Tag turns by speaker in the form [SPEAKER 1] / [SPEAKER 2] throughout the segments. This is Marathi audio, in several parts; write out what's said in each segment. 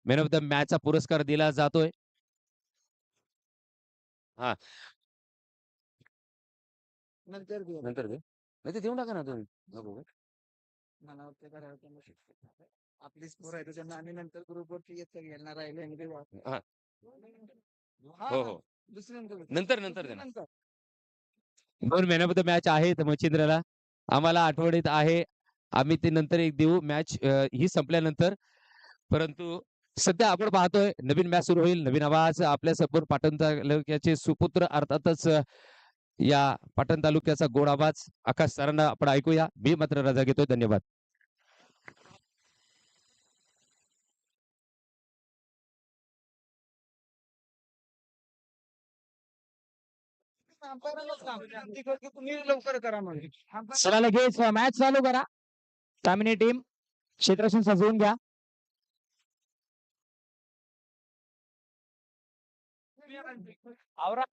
[SPEAKER 1] मॅन ऑफ द मॅचचा पुरस्कार दिला जातोय. हां,
[SPEAKER 2] नंतर देऊ.
[SPEAKER 1] नंतर दे. नाही ते देऊन टाका ना तुम्ही. नको का?
[SPEAKER 2] मला वाटतं करावं त्यांना शिकवत. आपली स्कोर आहे त्याच्यानं आणि नंतर ग्रुपवरती येत घेणार राहिले आणि ते
[SPEAKER 1] हां.
[SPEAKER 2] हां,
[SPEAKER 1] हो,
[SPEAKER 2] हां.
[SPEAKER 1] हो.
[SPEAKER 2] दुसऱ्यांकडे
[SPEAKER 1] नंतर दे ना.
[SPEAKER 2] नंतर.
[SPEAKER 1] 2 मॅन ऑफ द मॅच आहेत मच्छिंद्रला. आम्हाला आठवणीत आहे. आम्ही ते नंतर एक देऊ मॅच ही संपल्यानंतर. परंतु सध्या आपण पाहतोय नवीन मॅच सुरू होईल. नवीन आवाज आपल्या समोर पाटण तालुक्याचे सुपुत्र अर्थातच या पाटण तालुक्याचा गोड आवाज आकाश सरांना आपण ऐकूया. मी मात्र रजा घेतोय. धन्यवाद.
[SPEAKER 2] तुम्ही लवकर करा म्हणजे.
[SPEAKER 3] चला लगेच मॅच चालू करा. सामने टीम क्षेत्रक्षण सजवून घ्या.
[SPEAKER 2] आवरा.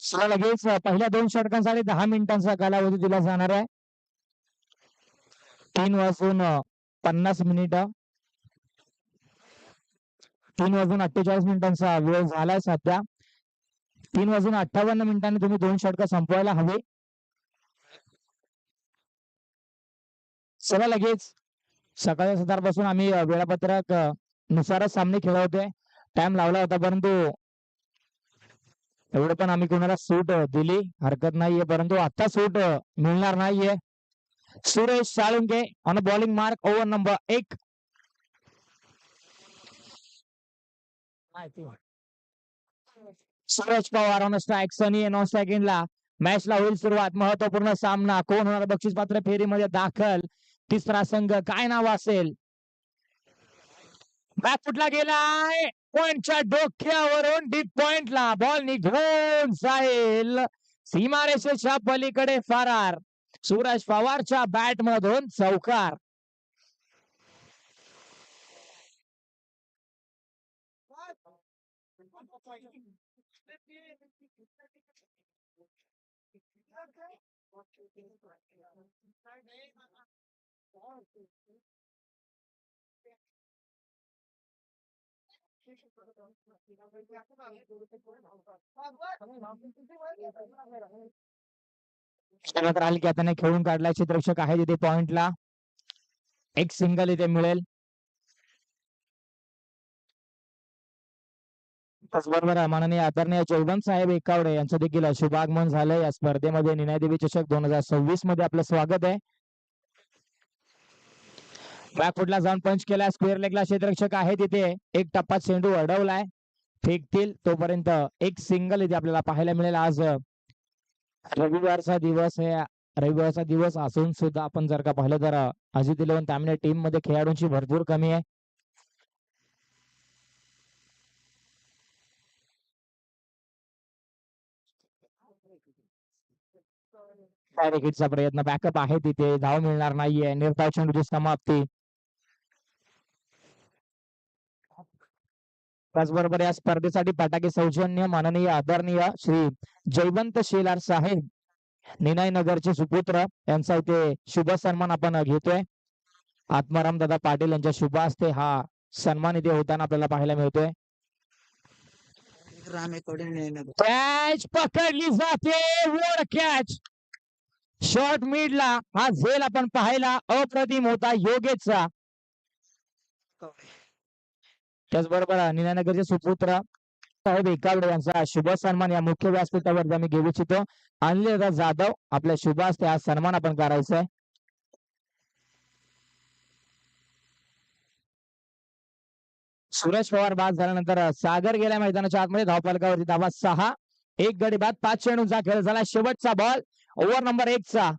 [SPEAKER 3] चला लगेच पहिल्या 2 षटकांसाठी 10 मिनिटांचा कालावधी दिला जाणार आहे. 3 वाजून 50 मिनिटं. 3 वाजून 48 मिनिटांचा वेळ झालाय सध्या. 3 वाजून 58 मिनिटांनी तुम्ही 2 षटकं संपवायला हवे. चला लगेच सकाळच्या सकाळपासून आम्ही वेळापत्रक नुसारच सामने खेळवतोय. टाइम लावला होता परंतु एवढं पण आम्ही कोणाला सूट दिली हरकत नाहीये, परंतु आता सूट मिळणार नाहीये. Suresh Salunke on bowling mark over number 1. Suresh Pawar on strike. Sunny on सेकंडला. मॅचला होईल सुरुवात. महत्वपूर्ण सामना. कोण होणार बक्षीस पात्र फेरीमध्ये दाखल? तिसरा संघ काय नाव असेल? बॅट फुटला गेलाय. पॉइंटच्या डोक्यावरून डीप पॉइंटला बॉल निघून जाईल. सीमारेषेच्या पलीकडे फरार. सूरज पवारच्या बॅट मधून चौकार. खेळत राहील की आता खेळून काढलाय क्षेत्ररक्षक आहे तिथे पॉइंटला. एक सिंगल इथे मिळेल. त्याचबरोबर माननीय आदरणीय जयवंत साहेब एकावडे यांचं देखील शुभागमन झालंय या स्पर्धेमध्ये. निनादेवी चषक 2026 मध्ये आपलं स्वागत आहे. बॅकफुटला जाऊन पंच केला. स्क्वेअर लेगला क्षेत्ररक्षक आहे तिथे. एक टप्पा चेंडू अडवलाय. फेकतील तोपर्यंत एक सिंगल इथे आपल्याला पाहायला मिळेल. आज रविवारचा दिवस आहे. रविवारचा दिवस असून सुद्धा आपण जर का पाहिलं तर अजित 11 तामिळे टीम मध्ये खेळाडूंची भरपूर कमी आहे. विकेटचा प्रयत्न. बॅकअप आहे तिथे. धाव मिळणार नाहीये. निर्धाव चेंडूची समाप्ती. त्याचबरोबर या स्पर्धेसाठी फटाके सौजन्य माननीय आदरणीय श्री जयवंत शेलार साहेब निनाय नगरचे सुपुत्र यांचा इथे शुभ सन्मान आपण घेतोय. आत्माराम दादा पाटील यांच्या शुभ हस्ते हा सन्मान इथे होताना आपल्याला पाहायला मिळतोय. कॅच पकडली जाते. वर कॅच. शॉर्ट मिडला हा झेल आपण पाहायला अप्रतिम होता योगेशचा. त्याचबरोबर निनानगरचे सुपुत्र साहेब एकावडे यांचा शुभ सन्मान या मुख्य व्यासपीठावर आम्ही घेऊ इच्छितो. अनिल जाधव आपल्या शुभ हस्ते हा सन्मान आपण करायचा आहे. सुरेश पवार बाद झाल्यानंतर सागर गेल्या मैदानाच्या आतमध्ये. धावफलकावरती धावा 6. एक गडी बाद. 5 चेंडूंचा खेळ झाला. शेवटचा बॉल ओव्हर नंबर 1 चा.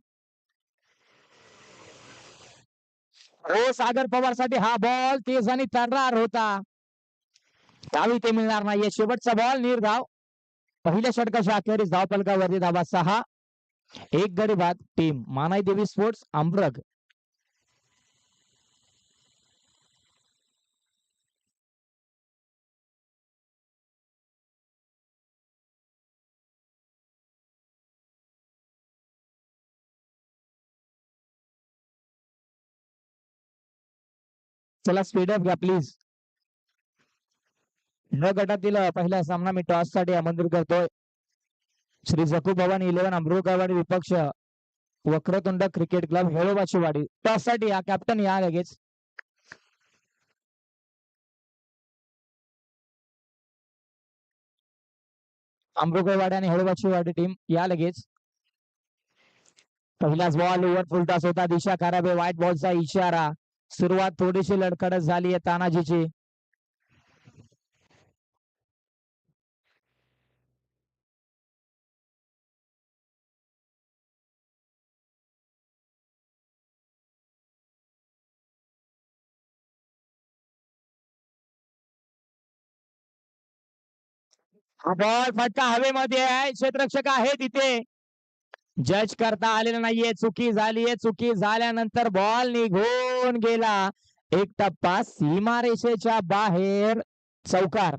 [SPEAKER 3] हो सागर पवार साठी हा बॉल तेज आणि तर्रार होता. धाव इथे मिळणार नाहीये. शेवटचा बॉल निर्धाव. पहिल्या षटकाच्या अखेरीस धावफलकावरती धावा 6. एक गडी बाद. टीम मानाई देवी स्पोर्ट्स अमरग. चला स्पीड अप घ्या प्लीज. ड गटातील पहिला सामना मी टॉस साठी आमंत्रित करतोय. श्री जकू भवानी 11 अमृतवाडी विपक्ष वक्रतुंड क्रिकेट क्लब हेळोबाची वाडी. टॉस साठी या कॅप्टन या लगेच. अमृतवाडी आणि हेळोबाची वाडी टीम या लगेच. पहिलाच बॉल ओव्हर फुलटॉस होता. दिशा खराब आहे. व्हाईट बॉलचा इशारा. सुरुवात थोडीशी लडखडत झाली आहे तानाजीची. हा बॉल फटका हवेमध्ये आहे. क्षेत्ररक्षक आहे तिथे. जज करता आलेलं नाहीये. चुकी झालीये. चुकी झाल्यानंतर बॉल निघून गेला. एक टप्पा सीमारेषेच्या बाहेर. चौकार.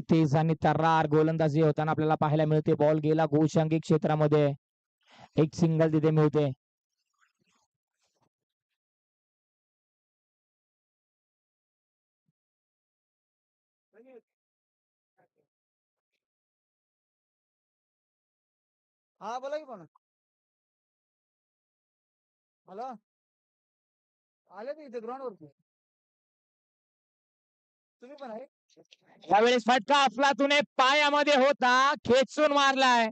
[SPEAKER 3] तेज आणि तर्रार गोलंदाजी होताना आपल्याला पाहायला मिळते. बॉल गेला गोषंगी क्षेत्रामध्ये. एक सिंगल तिथे मिळते.
[SPEAKER 2] हा बोला की पण. हॅलो आले ते इथे ग्राउंड वरती. तुम्ही पण आहे.
[SPEAKER 3] यावेळेस फटका अफलातूने पायामध्ये होता. खेचून मारलाय.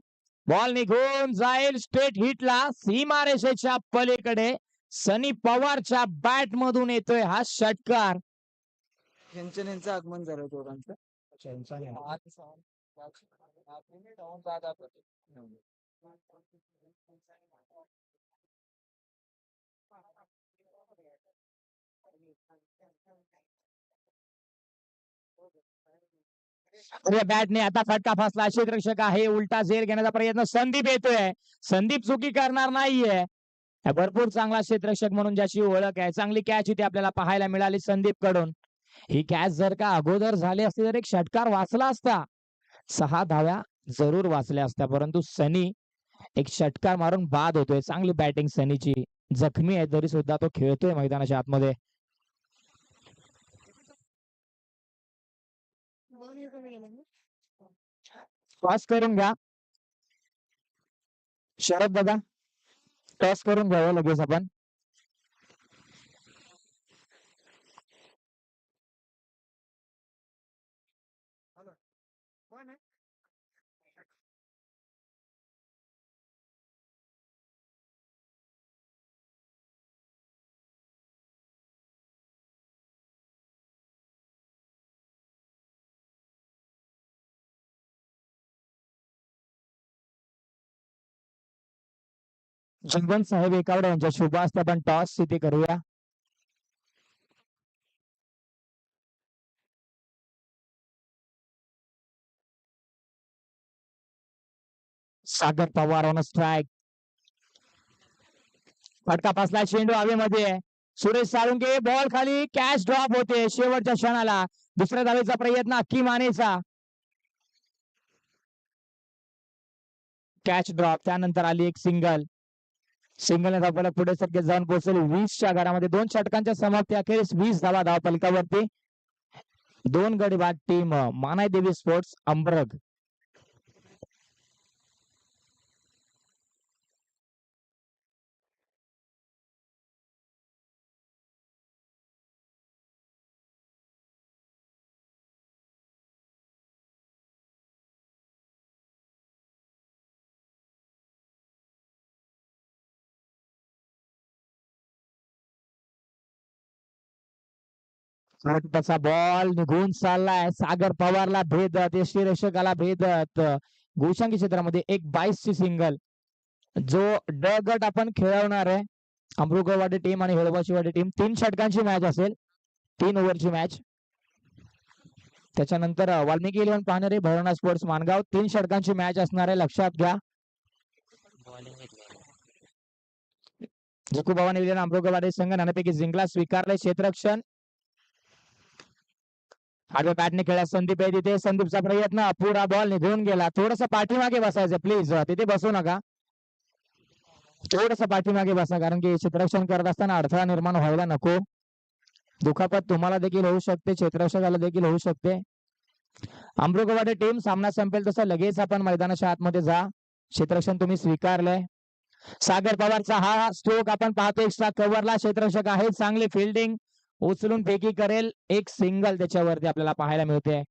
[SPEAKER 3] बॉल निघून जाईल स्ट्रेट हिटला. सीमारेषेच्या पलीकडे. सनी पवारच्या बॅट मधून येतोय हा षटकार.
[SPEAKER 2] यांचं आगमन झालं दोघांचं.
[SPEAKER 3] बॅटने आता फटका फसला. क्षेत्ररक्षक आहे. उलटा झेल घेण्याचा प्रयत्न. संदीप येतोय. संदीप चुकी करणार नाहीये. भरपूर चांगला क्षेत्ररक्षक म्हणून ज्याची ओळख आहे. चांगली कॅच इथे आपल्याला पाहायला मिळाली संदीप कडून. ही कॅच जर का अगोदर झाली असती तर एक षटकार वाचला असता. 6 धाव्या जरूर वाचल्या असत्या. परंतु सनी एक षटकार मारून बाद होतोय. चांगली बॅटिंग सनीची. जखमी आहे तरी सुद्धा तो खेळतोय मैदानाच्या आतमध्ये. टॉस करून घ्या शरद दादा. टॉस करून घ्यावं लगेच आपण.
[SPEAKER 2] कोण आहे?
[SPEAKER 3] जगवंत साहेब एकावडे यांच्या शुभ हस्ते आपण टॉस इथे करूया. सागर पवार ऑन स्ट्राइक. फटका फसला. चेंडू हवेमध्ये आहे. सुरेश साळुंके बॉल खाली. कॅच ड्रॉप होते शेवटच्या क्षणाला. दुसऱ्या धावेचा प्रयत्न अक्की मानेचा. Catch drop. त्यानंतर आली एक सिंगल. सिंगल धावफलक पुढे सरके जाऊन पोहोचले 20च्या घरामध्ये. 2 षटकांच्या समाप्ती अखेरीस 20 धावा धावफलकावरती. 2 गडी बाद टीम मानाई देवी स्पोर्ट्स अंबरग. त्याचा बॉल निघून चाललाय. सागर पवारला भेदत. यष्टीरक्षकाला भेदत. गोषंगी क्षेत्रामध्ये एक 22ची सिंगल. जो ड गट आपण खेळवणार आहे. अमृतवाडी टीम आणि हेळोबाची वाडी टीम. 3 षटकांची मॅच असेल. 3 ओव्हरची मॅच. त्याच्यानंतर वाल्मिकी इलेव्हन पाहणारे भैरवनाथ स्पोर्ट्स मानगाव 3 षटकांची मॅच असणार आहे, लक्षात घ्या. झुकुबाबा निवेदन अमृगवाडे संघ नाणेपैकी जिंकला, स्वीकारले क्षेत्ररक्षण. आडव्या बॅटने खेळण्यास संदीप आहे तिथे, संदीपचा प्रयत्न, पुरा बॉल निघून गेला. थोडस पाठीमागे बसायचं प्लीज, तिथे बसू नका. थोडस पाठीमागे बसा, कारण की क्षेत्ररक्षण करत असताना अडथळा निर्माण व्हायला नको. दुखापत तुम्हाला देखील होऊ शकते, क्षेत्ररक्षकाला देखील होऊ शकते. अमृगवाडे टीम, सामना संपेल तसं लगेच आपण मैदानाच्या आतमध्ये जा. क्षेत्ररक्षण तुम्ही स्वीकारलंय. सागर पवारचा हा स्ट्रोक आपण पाहतो, एक्स्ट्रा कव्हरला क्षेत्ररक्षक आहे, चांगली फिल्डिंग, उचलून फेकी करेल, एक सिंगल त्याच्यावरती आपल्याला पाहायला मिळते.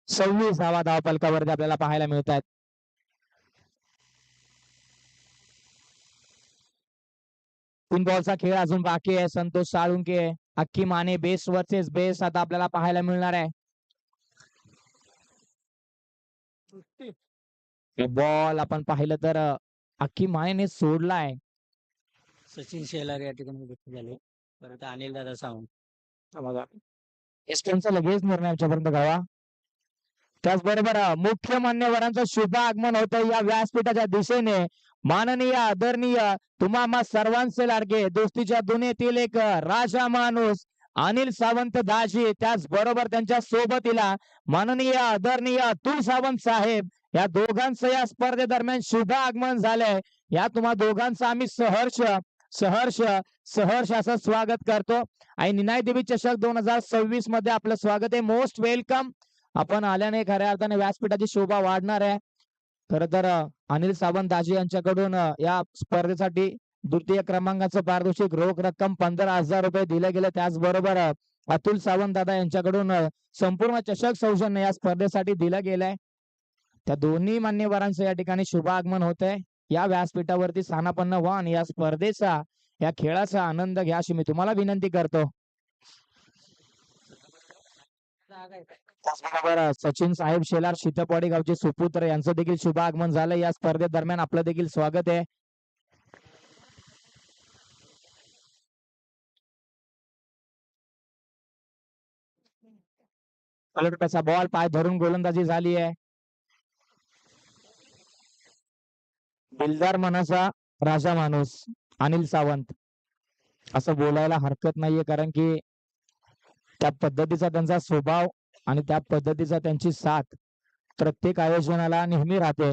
[SPEAKER 3] सव्वीस धावा धावफलकावरती आपल्याला पाहायला मिळत आहेत. तीन बॉलचा खेळ अजून बाकी आहे. संतोष साळुंके, अक्की माने, बेस वर्सेस बेस आता आपल्याला पाहायला मिळणार आहे. बॉल आपण पाहिलं तर अक्की मानेने सोडलाय.
[SPEAKER 2] सचिन शेलार या ठिकाणी देखील झाले. परत अनिल दादा सावंत.
[SPEAKER 3] एसटीएमचा लगेच निर्णय आमच्यापर्यंत गावा. त्याचबरोबर मुख्य मान्यवरांचं शुभ आगमन होतं या व्यासपीठाच्या दिशेने. माननीय आदरणीय तुम्हा सर्वांचे लाडके, दोस्तीच्या दुनियेतील एक राजा माणूस अनिल सावंत दाजी, त्याचबरोबर त्यांच्या सोबतीला माननीय आदरणीय अतुल सावंत साहेब, या दोघांचं या स्पर्धेदरम्यान शुभ आगमन झालंय. या तुम्हा दोघांचं आम्ही सहर्ष सहर्ष सहर्ष असं स्वागत करतो. आणि निनाय देवी चषक 2026 मध्ये आपलं स्वागत आहे. Most welcome. आपण आल्याने खऱ्या अर्थाने व्यासपीठाची शोभा वाढणार आहे. खर तर अनिल सावंत दाजी यांच्याकडून या स्पर्धेसाठी द्वितीय क्रमांकाचं पारितोषिक रोख रक्कम 15,000 रुपये दिले गेले. त्याचबरोबर अतुल सावंत दादा यांच्याकडून संपूर्ण चषक सौजन्य या स्पर्धेसाठी दिलं गेलंय. त्या दोन्ही मान्यवरांचं या ठिकाणी शुभ आगमन होत आहे. या व्यासपीठावरती स्थानापन्न व्हा आणि या स्पर्धेचा, या खेळाचा आनंद घ्या अशी मी तुम्हाला विनंती करतो. त्याचबरोबर सचिन साहेब शेलार, शीतपवाडी गावचे सुपुत्र, यांचं देखील शुभ आगमन झालं. या स्पर्धेदरम्यान आपलं देखील स्वागत आहे. पलटप्याचा बॉल पाय धरून गोलंदाजी झाली आहे. दिलदार मनाचा राजा माणूस अनिल सावंत असं बोलायला हरकत नाहीये, कारण की त्या पद्धतीचा त्यांचा स्वभाव आणि त्या पद्धतीचा त्यांची साथ प्रत्येक आयोजनाला नेहमी राहते.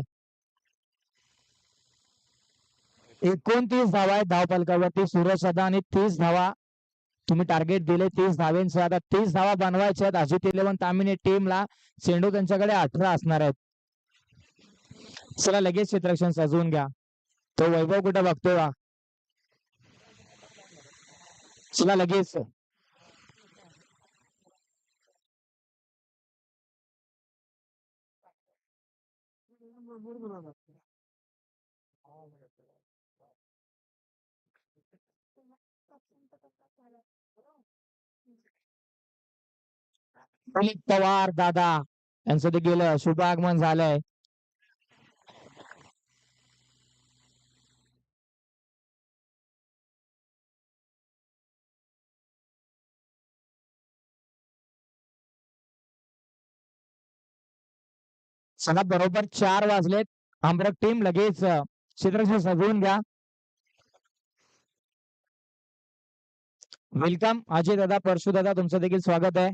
[SPEAKER 3] 29 धावा आहेत धावफलकावरती. सूरज सदा आणि 30 धावा तुम्ही टार्गेट दिले. 30 धावेंचे आता 30 धावा बनवायच्या आहेत. अजित 11 तामिनी टीमला चेंडू त्यांच्याकडे 18 असणार आहेत. चला लगेच क्षेत्ररक्षण सजवून घ्या. तो वैभव कुठे बघतोय का? चला लगेच. दिलीप पवार दादा यांचं देखील शुभ आगमन झालंय. चला बरोबर 4 वाजलेत. आमरक टीम लगेच क्षेत्ररक्षण सजवून घ्या. वेलकम अजय दादा, परशु दादा, तुमचं देखील स्वागत आहे.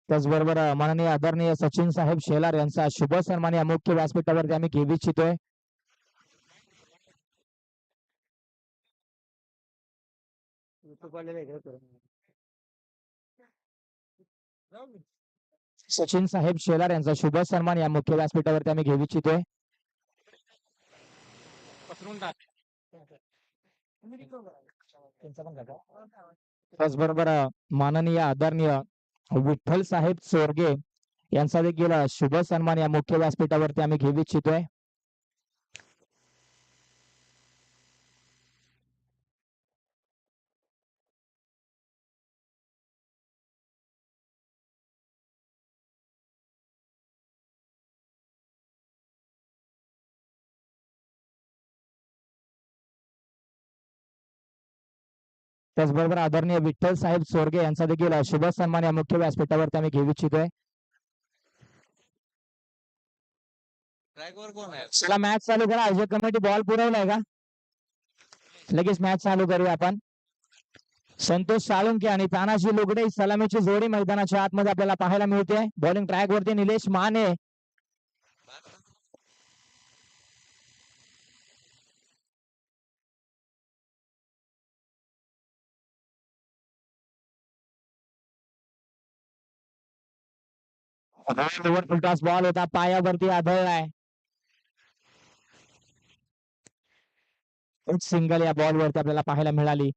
[SPEAKER 3] त्याचबरोबर माननीय आदरणीय सचिन साहेब शेलार यांचा शुभ सन्मान या मुख्य व्यासपीठावरती आम्ही घेऊ इच्छितोय. सचिन साहेब शेलार यांचा शुभ सन्मान या मुख्य व्यासपीठावरती आम्ही घेऊ इच्छितोय. त्याचबरोबर माननीय आदरणीय विठ्ठल साहेब चोरगे यांचा देखील शुभ सन्मान या मुख्य व्यासपीठावरती आम्ही घेऊ इच्छितोय. त्याचबरोबर आदरणीय विठ्ठल साहेब सोरगे यांचा देखील शुभ सन्मान या मुख्य व्यासपीठावरती आम्ही घेऊ इच्छितोय.
[SPEAKER 2] ट्रॅकवर कोण आहे?
[SPEAKER 3] चला मॅच चालू करा. आयोजक कमिटी बॉल पुरवलाय का? लगेच मॅच चालू करूया आपण. संतोष साळुंके आणि तानाजी लुगडे सलामीची जोडी मैदानाच्या आतमध्ये आपल्याला पाहायला मिळते. बॉलिंग ट्रॅक वरती निलेश माने. टॉस बॉल होता, पायावरती आदळलाय. एक सिंगल या बॉल वरती आपल्याला पाहायला मिळाली.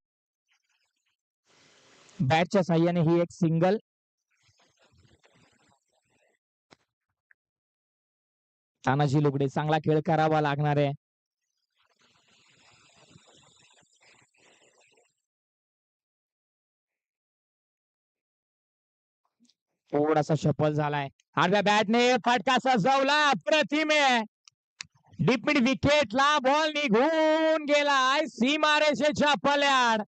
[SPEAKER 3] बॅटच्या साह्याने ही एक सिंगल. तानाजी लुगडे चांगला खेळ करावा लागणार आहे. थोडासा शफल झालाय. आडव्या बॅटने फटका सजवला. प्रतिम आहे. डीप मिड विकेटला बॉल निघून गेलाय सीमारेषेच्या पल्याड.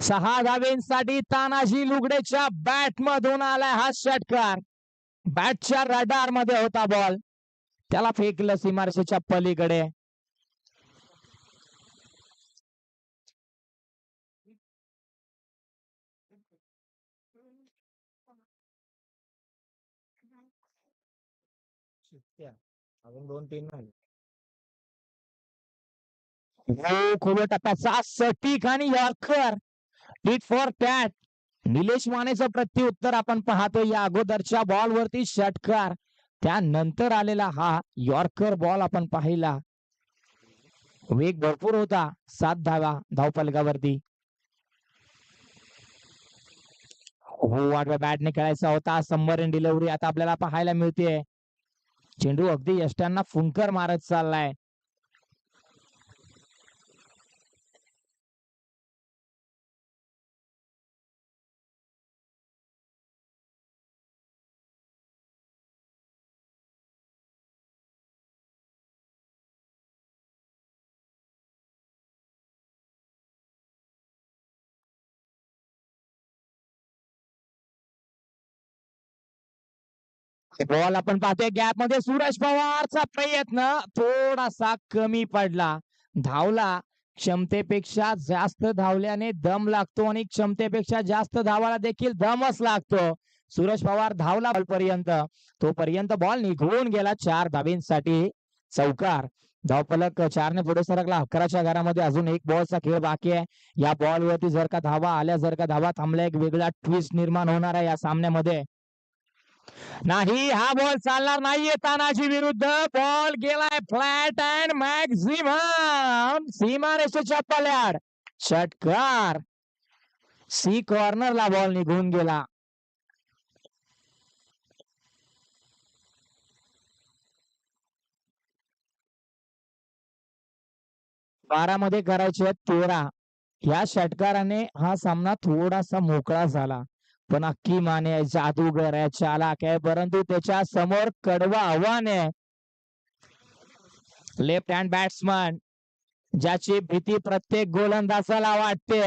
[SPEAKER 3] 6 धावेंसाठी तानाजी लुगडेच्या बॅट मधून आलाय हा षटकार. बॅटच्या रडार मध्ये होता बॉल, त्याला फेकलं सीमारेषेच्या पलीकडे. अजून 2-3 नाही. खूप टप्प्याचा सटीक आणि यॉर्कर हिट फॉर कॅट. निलेश मानेचं प्रत्युत्तर आपण पाहतो. या अगोदरच्या बॉल वरती षटकार, त्यानंतर आलेला हा यॉर्कर बॉल आपण पाहिला. वेग भरपूर होता. 7 धावा धावफलकावरती. हो, आडव्या बॅटने खेळायचा होता. सबमरीन डिलिव्हरी आता आपल्याला पाहायला मिळते. चेंडू अगदी यष्ट्यांना फुंकर मारत चाललाय. बॉल आपण पाहतोय गॅप मध्ये. सूरज पवारचा प्रयत्न थोडासा कमी पडला. धावला, क्षमतेपेक्षा जास्त धावल्याने दम लागतो आणि क्षमतेपेक्षा जास्त धावायला देखील दमच लागतो. सूरज पवार धावला पर्यंत, तोपर्यंत बॉल निघून गेला. 4 धावेंसाठी चौकार. धावफलक 4 ने पुढे सरकला. 11च्या घरामध्ये अजून एक बॉलचा खेळ बाकी आहे. या बॉल वरती जर का धावा आल्या, जर का धावा थांबल्या, एक वेगळा ट्विस्ट निर्माण होणार आहे या सामन्यामध्ये. नाही, हा बॉल चालणार नाहीये तानाजी विरुद्ध. बॉल गेलाय फ्लॅट अँड मॅक्झिमम सीमारेषेच्या पल्याड. षटकार. सी कॉर्नरला बॉल निघून गेला. बारामध्ये करायचे 13. या षटकाराने हा सामना थोडासा मोकळा झाला. पण अक्की माने जादूगर आहे, चालाक आहे, परंतु त्याच्या समोर कडवा आव्हान आहे. लेफ्ट हँड बॅट्समन, ज्याची भीती प्रत्येक गोलंदाजाला वाटते,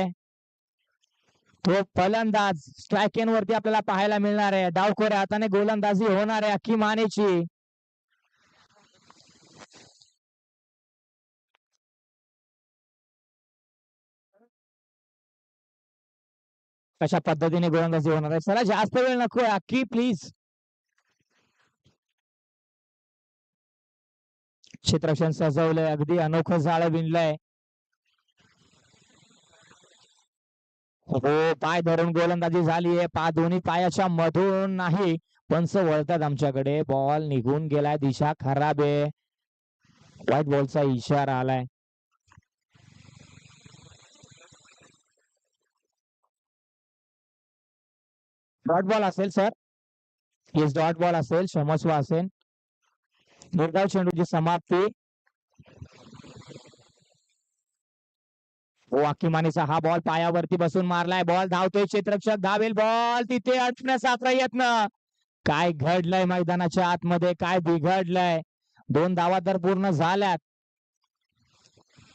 [SPEAKER 3] तो फलंदाज. स्ट्रायकेन वरती आपल्याला पाहायला मिळणार आहे. डावखोऱ्या हाताने गोलंदाजी होणार आहे अक्की मानेची. कशा पद्धतीने गोलंदाजी होणार आहे. चला, जास्त वेळ नको. अक्की प्लीज. क्षेत्ररक्षण सजवलंय, अगदी अनोखं जाळं विणलंय. हो, पाय धरून गोलंदाजी झाली आहे. दोन्ही पायाच्या मधून नाही, पंच वळतात आमच्याकडे. बॉल निघून गेलाय, दिशा खराब आहे. व्हाईट बॉलचा इशारा आलाय. डॉट बॉल असेल सर. येस, डॉट बॉल असेल, क्षमस्व असेल. निर्धाव चेंडूची समाप्ती. हो, अक्कीमानीचा हा बॉल पायावरती बसून मारलाय. बॉल धावतोय, क्षेत्ररक्षक धावेल. बॉल तिथे अडकण्याचा प्रयत्न. काय घडलंय मैदानाच्या आतमध्ये, काय बिघडलंय. 2 धावा तर पूर्ण झाल्यात.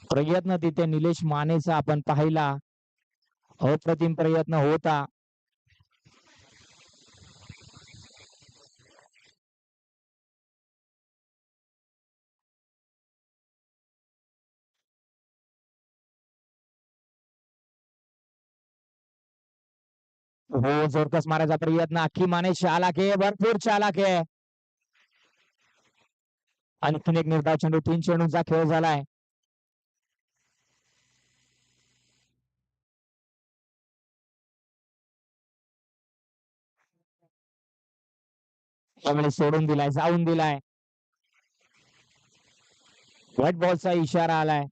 [SPEAKER 3] प्रयत्न तिथे निलेश मानेचा आपण पाहिला. अप्रतिम प्रयत्न होता. हो, जोरकस मारायचा प्रयत्न. अख्खी माने चालाक आहे, भरपूर चालाक आहे. आणखीन एक निर्धाव चेंडू, 3 चेंडूंचा खेळ झालाय. त्यावेळी सोडून दिलाय, जाऊन दिलाय. व्हाईट बॉलचा इशारा आलाय.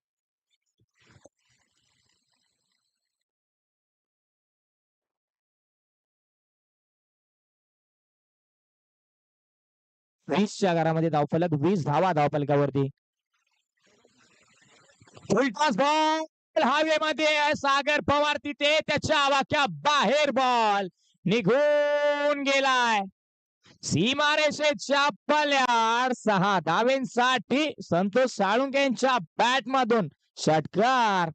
[SPEAKER 3] वीसच्या घरामध्ये धावफलक, 20 धावा धावफलकावरती. फुलटॉस बॉल हवेमध्ये, सागर पवार तिथे त्याच्या आवाक्या बाहेर बॉल निघून गेलाय. सीमारेषेच्या पल्याड 6 धावेंसाठी संतोष साळुंके यांच्या बॅट मधून षटकार.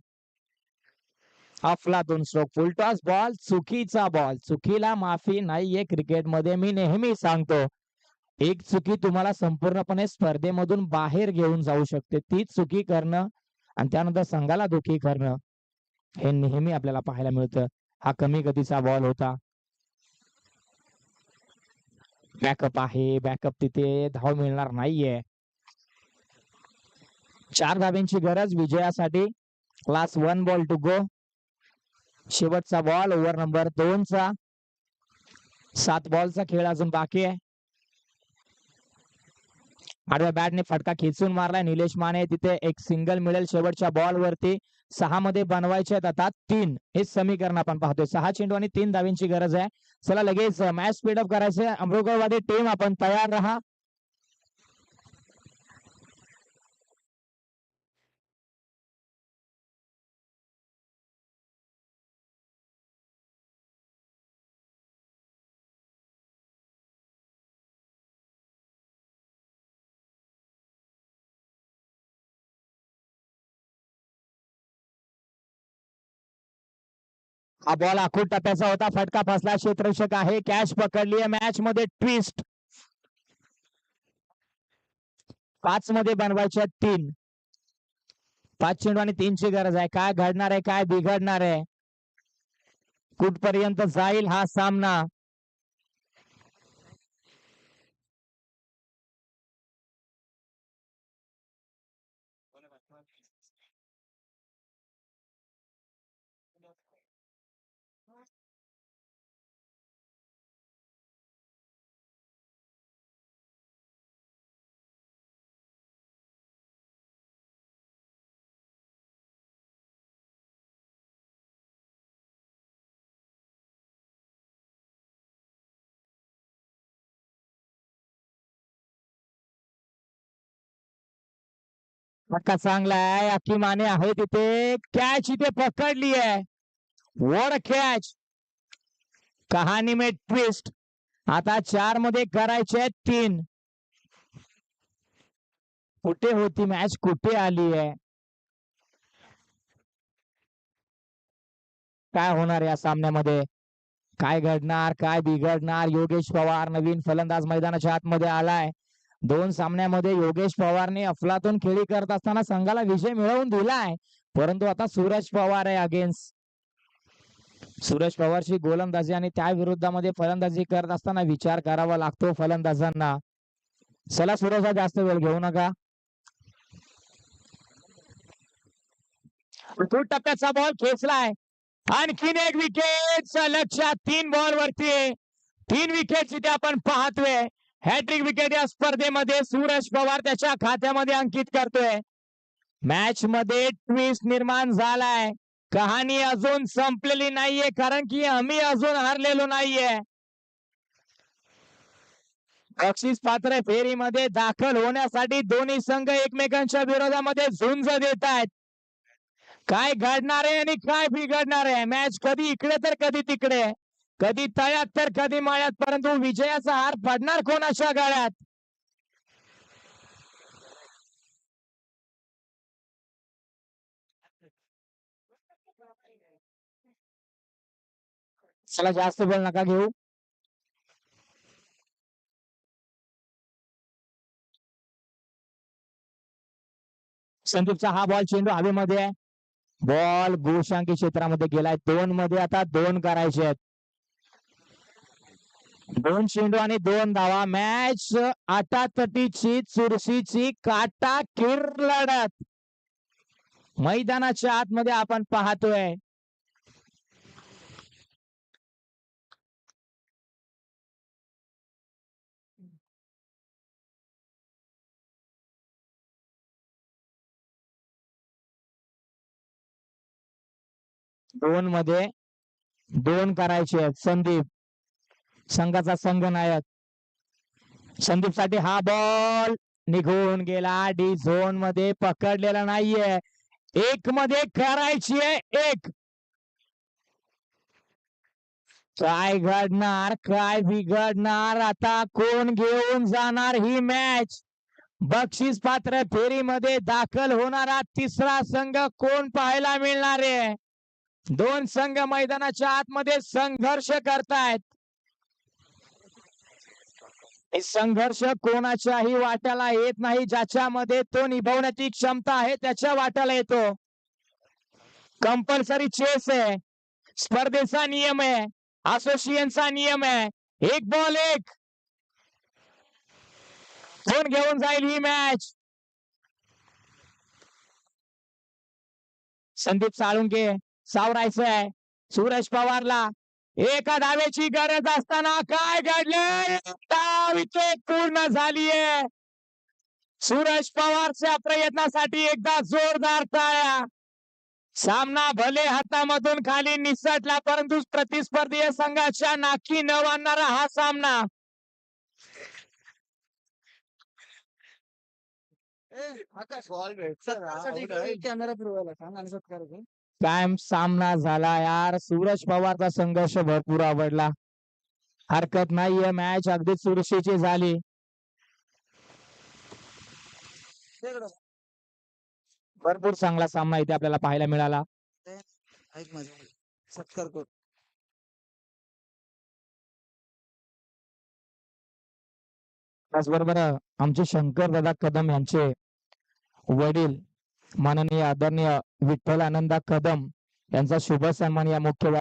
[SPEAKER 3] अफलातून स्ट्रोक. फुलटॉस बॉल चुकीचा बॉल. चुकीला माफी नाहीये क्रिकेटमध्ये. मी नेहमी सांगतो, एक चुकी तुम्हाला संपूर्णपणे स्पर्धेमधून बाहेर घेऊन जाऊ शकते. तीच चुकी करणं आणि त्यानंतर संघाला दुखी करणं हे नेहमी आपल्याला पाहायला मिळतं. हा कमी गतीचा बॉल होता. बॅकअप आहे, बॅकअप तिथे धाव मिळणार नाहीये. 4 धाब्यांची गरज विजयासाठी. Last 1 ball to go. शेवटचा बॉल ओव्हर नंबर 2 चा. 7 बॉलचा खेळ अजून बाकी आहे. आडव्या बॅटने फटका खेचून मारलाय निलेश माने. तिथे एक सिंगल मिळेल शेवटच्या बॉल वरती. 6 मध्ये बनवायचे आहेत आता 3. हे समीकरण आपण पाहतोय. 6 चेंडू आणि 3 धावींची गरज आहे. चला लगेच मॅच स्पीडअप करायचंय. अमृतवादी टीम आपण तयार राहा. हा बॉल आखूड टप्प्याचा होता. फटका फसला. क्षेत्ररक्षक आहे. कॅच पकडली आहे. मॅच मध्ये ट्विस्ट. 5 मध्ये बनवायच्या 3. 5 चेंडू आणि 3 ची गरज आहे. काय घडणार आहे, काय बिघडणार आहे, कुठपर्यंत जाईल हा सामना. फटका चांगला आहे. अक्की माने आहे तिथे. कॅच इथे पकडली आहे. What a catch. कहाणी में ट्विस्ट. आता 4 मध्ये करायचे 3. कुठे होती मॅच, कुठे आली आहे. काय होणार या सामन्यामध्ये, काय घडणार, काय बिघडणार. योगेश पवार नवीन फलंदाज मैदानाच्या आतमध्ये आलाय. 2 सामन्यामध्ये योगेश पवारने अफलातून खेळी करत असताना संघाला विजय मिळवून दिलाय. परंतु आता सूरज पवार आहे अगेन्स्ट. सूरज पवारची गोलंदाजी आणि त्या विरोधामध्ये फलंदाजी करत असताना विचार करावा लागतो फलंदाजांना. चला सूरज, जास्त वेळ घेऊ नका. टप्प्याचा बॉल खेचलाय. आणखीन एक विकेट लक्षात. 3 बॉल वरती 3 विकेट इथे आपण पाहतोय. हॅट्रिक विकेट या स्पर्धेमध्ये सूरज पवार त्याच्या खात्यामध्ये अंकित करतोय. मॅच मध्ये ट्विस्ट निर्माण झालाय. कहाणी अजून संपलेली नाहीये, कारण की आम्ही अजून हारलेलो नाहीये. बक्षीस पात्र फेरीमध्ये दाखल होण्यासाठी दोन्ही संघ एकमेकांच्या विरोधामध्ये झुंज देत आहेत. काय घडणार आहे आणि काय बिघडणार आहे. मॅच कधी इकडे तर कधी तिकडे, कधी तळ्यात तर कधी माळ्यात, परंतु विजयाचा हार पडणार कोणाच्या गळ्यात. चला जास्त बॉल नका घेऊ. संदीपचा हा बॉल चेंडू हवेमध्ये आहे. बॉल गोशांकी क्षेत्रामध्ये गेलाय. 2 मध्ये आता 2 करायचे आहेत. 2 चेंडू आणि 2 धावा. मॅच आटातटीची चुरशीची काटाकीर लढत मैदानाच्या आतमध्ये आपण पाहतोय. दोन मध्ये 2 करायचे आहेत. संदीप संघाचा संघनायक. संदीप साठी हा बॉल निघून गेला. डी झोन मध्ये पकडलेला नाहीये. 1 मध्ये करायची आहे 1. काय घडणार, काय बिघडणार, आता कोण घेऊन जाणार ही मॅच? बक्षीस पात्र फेरीमध्ये दाखल होणारा तिसरा संघ कोण पाहायला मिळणार आहे? 2 संघ मैदानाच्या आतमध्ये संघर्ष करतायत. हे संघर्ष कोणाच्याही वाट्याला येत नाही. ज्याच्यामध्ये तो निभावण्याची क्षमता आहे त्याच्या वाट्याला येतो. कंपल्सरी चेस आहे. स्पर्धेचा नियम आहे. असोसिएशनचा नियम आहे. 1 बॉल 1. कोण घेऊन जाईल ही मॅच? संदीप साळुंके सावरायचंय. सूरज पवारला एका धावेची गरज असताना काय घडले? धाव इथे पूर्ण झालीये. सूरज पवारच्या प्रयत्नासाठी एकदा जोरदार टाळ्या. सामना भले हातामधून खाली निसटला परंतु प्रतिस्पर्धी संघाच्या नाकी न आणणारा हा सामना.
[SPEAKER 2] आकाश सत्कारसाठी कॅमेरा फिरवायला सांग आणि सत्कार कर.
[SPEAKER 3] कायम सामना झाला यार. सूरज पवारचा संघर्ष भरपूर आवडला. हरकत नाहीये. मॅच अगदी चुरशीची झाली. भरपूर चांगला सामना इथे आपल्याला पाहायला मिळाला.
[SPEAKER 2] ऐक माझं सत्कार कर.
[SPEAKER 3] त्याचबरोबर आमचे शंकर दादा कदम यांचे वडील माननीय आदरणीय विठ्ठल आनंदा कदम यांचा शुभ सन्मान या मुख्य